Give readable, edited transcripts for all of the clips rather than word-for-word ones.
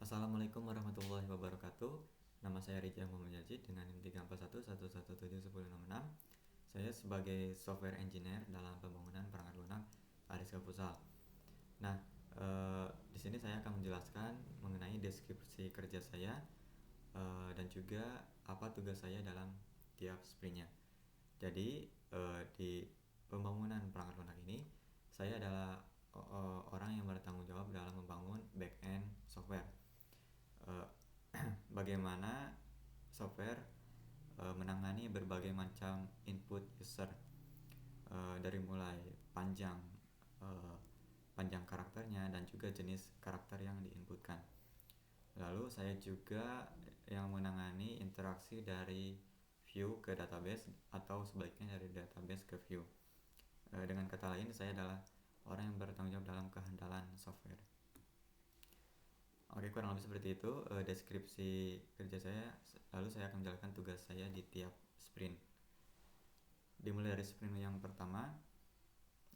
Assalamualaikum warahmatullahi wabarakatuh. Nama saya Rijal Muhammad Yazid dengan NIM 34111171066. Saya sebagai software engineer dalam pembangunan perangkat lunak Ariska Futsal. Nah, di sini saya akan menjelaskan mengenai deskripsi kerja saya dan juga apa tugas saya dalam tiap sprintnya. Jadi di pembangunan perangkat lunak ini saya adalah orang yang bertanggung jawab dalam membangun back-end software. Bagaimana software menangani berbagai macam input user dari mulai panjang karakternya dan juga jenis karakter yang diinputkan. Lalu saya juga yang menangani interaksi dari view ke database atau sebaliknya dari database ke view. Dengan kata lain, saya adalah orang yang bertanggung jawab dalam kehandalan software. Oke, kurang lebih seperti itu deskripsi kerja saya. Lalu saya akan menjalankan tugas saya di tiap sprint. Dimulai dari sprint yang pertama.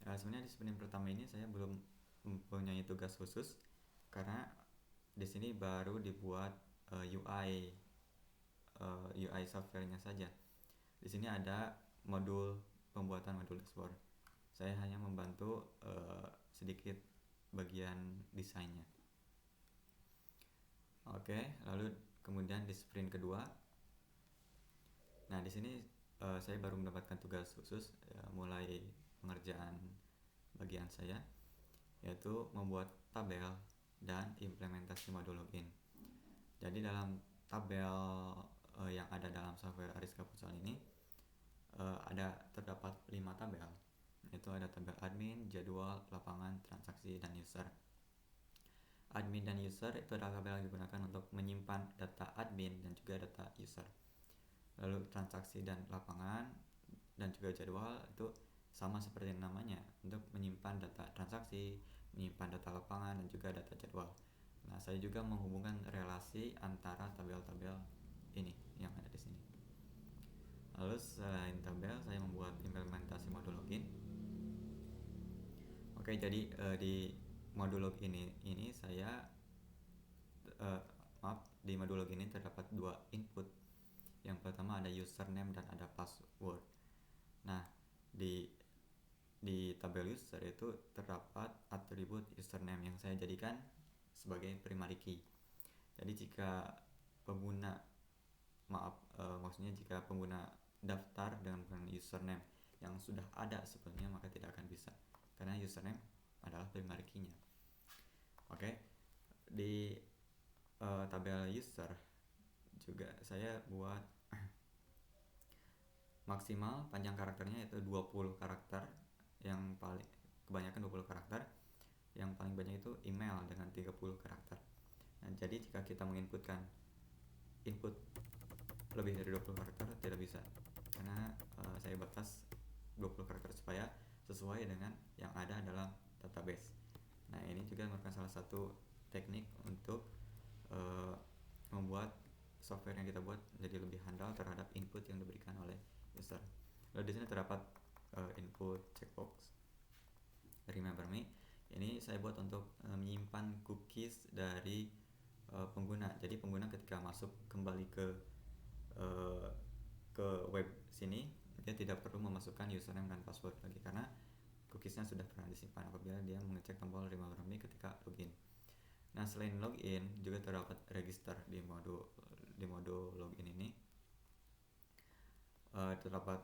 Sebenarnya di sprint pertama ini saya belum mempunyai tugas khusus karena di sini baru dibuat UI softwarenya saja. Di sini ada pembuatan modul dashboard. Saya hanya membantu sedikit bagian desainnya. Oke, lalu kemudian di sprint kedua. Nah, di sini saya baru mendapatkan tugas khusus mulai pengerjaan bagian saya, yaitu membuat tabel dan implementasi modul login. Jadi dalam tabel yang ada dalam software Ariska Futsal ini terdapat 5 tabel, yaitu ada tabel admin, jadwal, lapangan, transaksi, dan user. Admin dan user itu adalah tabel yang digunakan untuk menyimpan data admin dan juga data user. Lalu transaksi dan lapangan dan juga jadwal itu sama seperti namanya, untuk menyimpan data transaksi, menyimpan data lapangan dan juga data jadwal. Nah, saya juga menghubungkan relasi antara tabel-tabel ini yang ada di sini. Lalu selain tabel, saya membuat implementasi modul login. Oke, jadi di modul login ini saya di modul login ini terdapat 2 input. Yang pertama ada username dan ada password. Nah, di tabel user itu terdapat atribut username yang saya jadikan sebagai primary key. Jadi jika pengguna maksudnya jika pengguna daftar dengan username yang sudah ada sebelumnya, maka tidak akan bisa karena username adalah primary key-nya. Oke, di tabel user juga saya buat maksimal panjang karakternya yaitu 20 karakter, yang paling kebanyakan 20 karakter, yang paling banyak itu email dengan 30 karakter. Nah, jadi jika kita menginputkan input lebih dari 20 karakter tidak bisa, karena saya batas 20 karakter supaya sesuai dengan yang ada dalam database. Nah, ini juga merupakan salah satu teknik untuk membuat software yang kita buat menjadi lebih handal terhadap input yang diberikan oleh user. Lalu di sini terdapat input checkbox. Remember me. Ini saya buat untuk menyimpan cookies dari pengguna. Jadi pengguna ketika masuk kembali ke web sini, dia tidak perlu memasukkan username dan password lagi karena cookiesnya sudah pernah disimpan apabila dia mengecek tombol remember me ketika login. Nah, selain login juga terdapat register di modul login ini. Terdapat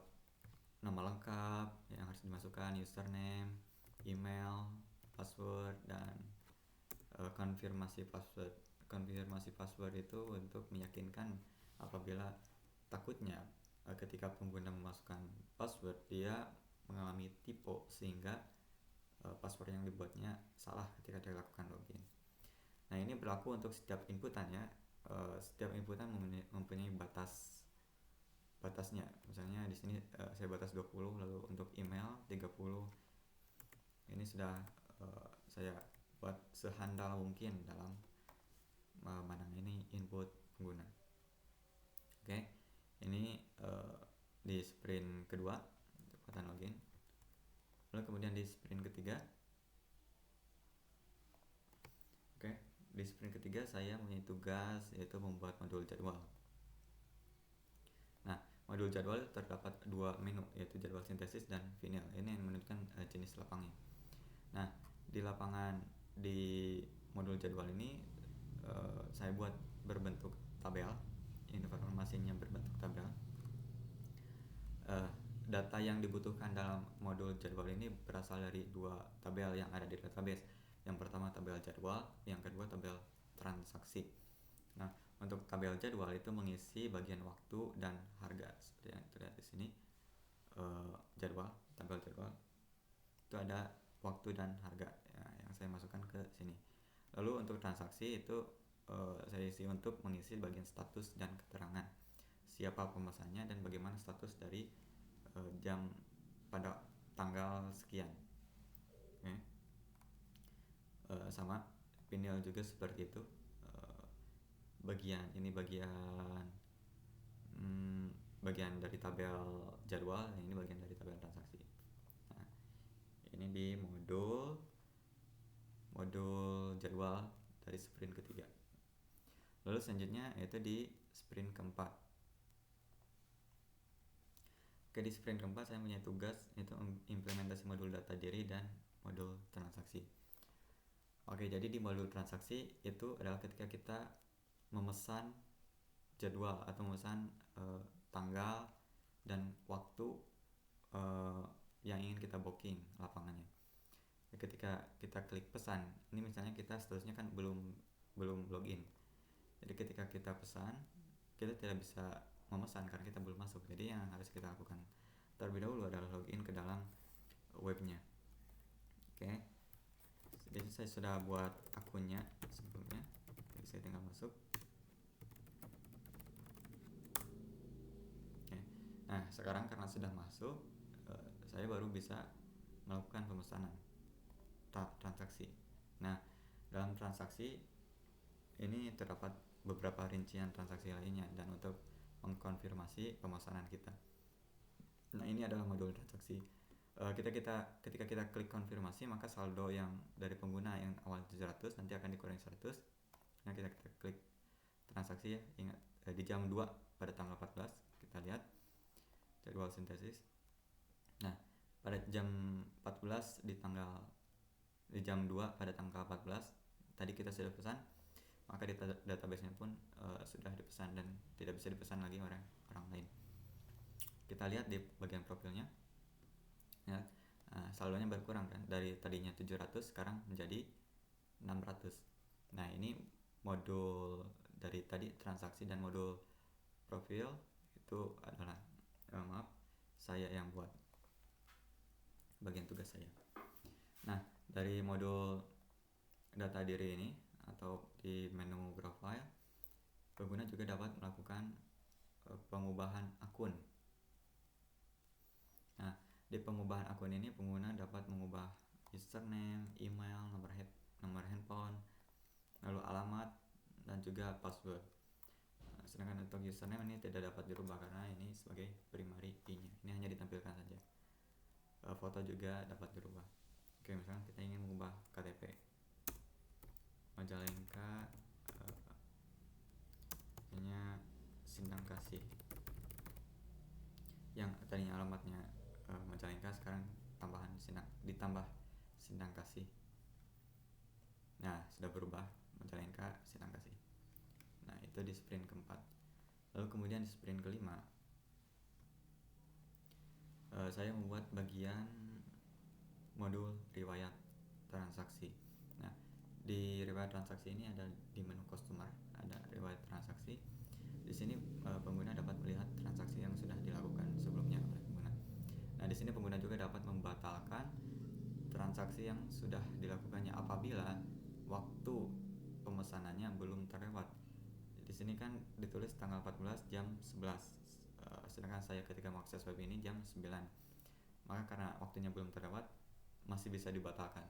nama lengkap yang harus dimasukkan, username, email, password, dan konfirmasi password. Konfirmasi password itu untuk meyakinkan apabila takutnya ketika pengguna memasukkan password dia mengalami typo sehingga password yang dibuatnya salah ketika dia lakukan login. Nah, ini berlaku untuk setiap inputan ya. Setiap inputan mempunyai batasnya. Misalnya di sini saya batas 20, lalu untuk email 30. Ini sudah saya buat sehandal mungkin dalam menangani input pengguna. Oke, ini di sprint kedua untuk kekuatan login. Lalu kemudian di sprint ketiga, di sprint ketiga saya punya tugas yaitu membuat modul jadwal. Nah, modul jadwal terdapat dua menu yaitu jadwal sintesis dan vinyl. Ini yang menentukan jenis lapangnya. Nah, di modul jadwal ini saya buat berbentuk tabel, informasinya berbentuk tabel. Data yang dibutuhkan dalam modul jadwal ini berasal dari dua tabel yang ada di database. Yang pertama tabel jadwal, yang kedua tabel transaksi. Nah, untuk tabel jadwal itu mengisi bagian waktu dan harga seperti yang terlihat di sini. Tabel jadwal itu ada waktu dan harga ya, yang saya masukkan ke sini. Lalu untuk transaksi itu saya isi untuk mengisi bagian status dan keterangan siapa pemesannya dan bagaimana status dari jam pada tanggal sekian. Okay. Sama vinyl juga seperti itu. Bagian dari tabel jadwal, ini bagian dari tabel transaksi. Nah, ini di modul jadwal dari sprint ketiga. Lalu selanjutnya yaitu di sprint keempat. Oke, di sprint keempat saya punya tugas yaitu implementasi modul data diri dan modul transaksi. Oke, jadi di modul transaksi itu adalah ketika kita memesan jadwal atau memesan tanggal dan waktu yang ingin kita booking lapangannya. Ketika kita klik pesan, ini misalnya kita statusnya kan belum login. Jadi ketika kita pesan, kita tidak bisa memesan karena kita belum masuk. Jadi yang harus kita lakukan terlebih dahulu adalah login ke dalam webnya. Oke. Jadi saya sudah buat akunnya sebelumnya. Jadi saya tinggal masuk. Oke. Nah, sekarang karena sudah masuk, saya baru bisa melakukan pemesanan transaksi. Nah, dalam transaksi ini terdapat beberapa rincian transaksi lainnya dan untuk mengkonfirmasi pemesanan kita. Nah, ini adalah modul transaksi. Ketika kita klik konfirmasi, maka saldo yang dari pengguna yang awal 700 nanti akan dikurangi 100. Nah, kita klik transaksi ya, ingat di jam 2 pada tanggal 14 kita lihat jadwal sintesis. Nah, pada jam 14 di jam 2 pada tanggal 14 tadi kita sudah pesan, maka di database-nya pun sudah dipesan dan tidak bisa dipesan lagi orang lain. Kita lihat di bagian profilnya ya, saldonya berkurang kan, dari tadinya 700 sekarang menjadi 600. Nah, ini modul dari tadi transaksi dan modul profil itu adalah saya yang buat bagian tugas saya. Nah, dari modul data diri ini atau di menu profile, pengguna juga dapat melakukan pengubahan akun. Nah, di pengubahan akun ini pengguna dapat mengubah username, email, nomor handphone, lalu alamat dan juga password. Sedangkan untuk username ini tidak dapat dirubah karena ini sebagai primary key-nya. Ini hanya ditampilkan saja. Foto juga dapat dirubah. Oke, misalnya kita ingin mengubah KTP Majalengka, misalnya Sindang Kasih, yang tadinya alamatnya Majalengka sekarang ditambah Sindang Kasih. Nah, sudah berubah Majalengka Sindang Kasih. Nah, itu di sprint keempat. Lalu kemudian di sprint kelima saya membuat bagian modul riwayat transaksi. Nah, di riwayat transaksi ini ada di menu customer, ada riwayat transaksi. Di sini pengguna dapat melihat transaksi yang sudah dilakukan sebelumnya oleh pengguna. Nah, di sini pengguna juga dapat membatalkan transaksi yang sudah dilakukannya apabila waktu pemesanannya belum terlewat. Di sini kan ditulis tanggal 14 jam 11. Sedangkan saya ketika mengakses web ini jam 9. Maka karena waktunya belum terlewat, masih bisa dibatalkan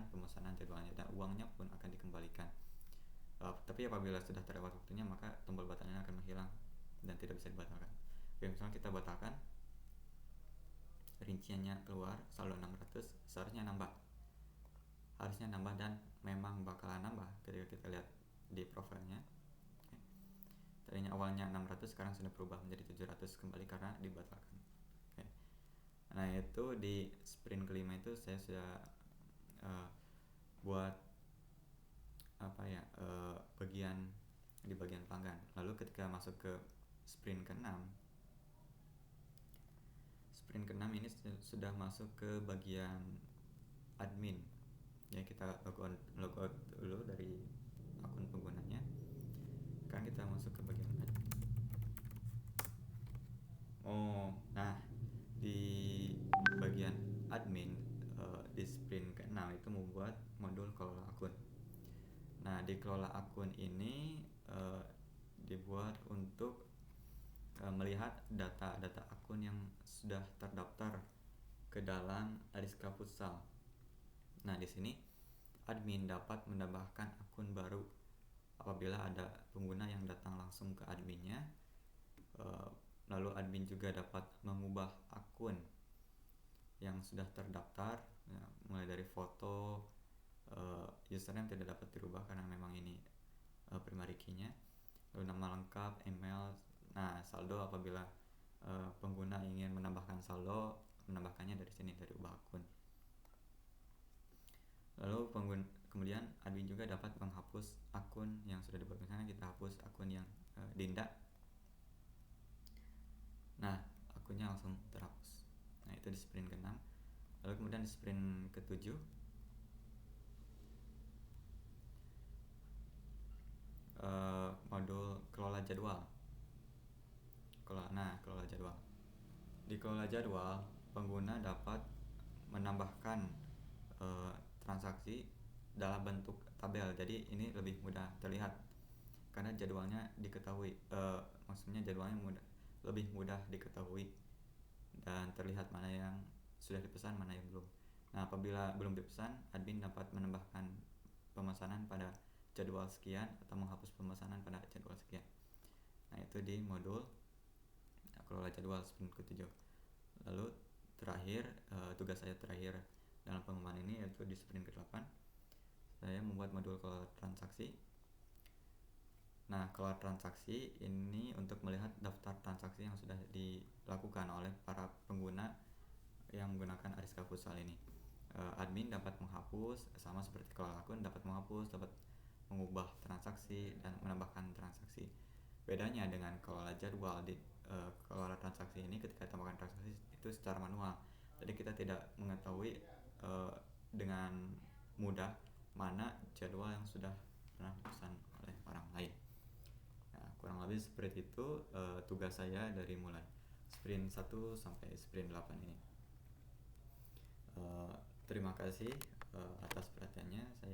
pemesanan jadwalnya dan uangnya pun akan dikembalikan. Tapi apabila sudah terlewat waktunya, maka tombol batalnya akan menghilang dan tidak bisa dibatalkan. Oke, misalnya kita batalkan, rinciannya keluar saldo 600, seharusnya nambah harusnya nambah dan memang bakalan nambah ketika kita lihat di profilnya. Tadinya awalnya 600, sekarang sudah berubah menjadi 700 kembali karena dibatalkan. Nah itu di sprint kelima itu saya sudah buat di bagian pelanggan. Lalu ketika masuk ke sprint ke-6 ini sudah masuk ke bagian admin. Ya, kita logout dulu dari akun penggunanya. Kan kita masuk ke bagian admin. Nah di bagian admin di sprint ke-6 itu membuat modul kelola akun. Nah di kelola akun ini dibuat untuk melihat data-data akun yang sudah terdaftar ke dalam Ariska Futsal. Nah di sini admin dapat menambahkan akun baru apabila ada pengguna yang datang langsung ke adminnya. Lalu admin juga dapat mengubah akun yang sudah terdaftar, mulai dari foto, username tidak dapat dirubah karena memang ini primary key-nya, lalu nama lengkap, email. Nah saldo apabila pengguna ingin menambahkan saldo, menambahkannya dari sini, dari ubah akun. Lalu kemudian admin juga dapat menghapus akun yang sudah dibuat. Misalnya kita hapus akun yang Dinda, nah akunnya langsung terhapus. Nah itu di sprint ke-6. Lalu kemudian di sprint ke-7 modul kelola jadwal. Kelola jadwal. Di kelola jadwal, pengguna dapat menambahkan transaksi dalam bentuk tabel. Jadi ini lebih mudah terlihat karena jadwalnya diketahui. Maksudnya jadwalnya lebih mudah diketahui dan terlihat mana yang sudah dipesan, mana yang belum. Nah apabila belum dipesan, admin dapat menambahkan pemesanan pada jadwal sekian atau menghapus pemesanan pada jadwal sekian. Nah itu di modul kelola jadwal sprint ke-7. Lalu terakhir, tugas saya terakhir dalam pengembangan ini yaitu di sprint ke-8 saya membuat modul kelola transaksi. Nah kelola transaksi ini untuk melihat daftar transaksi yang sudah dilakukan oleh para pengguna yang menggunakan Ariska Futsal ini. Admin dapat menghapus, sama seperti kelola akun, dapat menghapus, dapat mengubah transaksi dan menambahkan transaksi. Bedanya dengan kelola jadwal, di kelola transaksi ini ketika tambahkan transaksi itu secara manual. Jadi kita tidak mengetahui dengan mudah mana jadwal yang sudah pernah dipesan oleh orang lain. Nah, kurang lebih seperti itu tugas saya dari mulai sprint 1 sampai sprint 8 ini. Terima kasih atas perhatiannya. Saya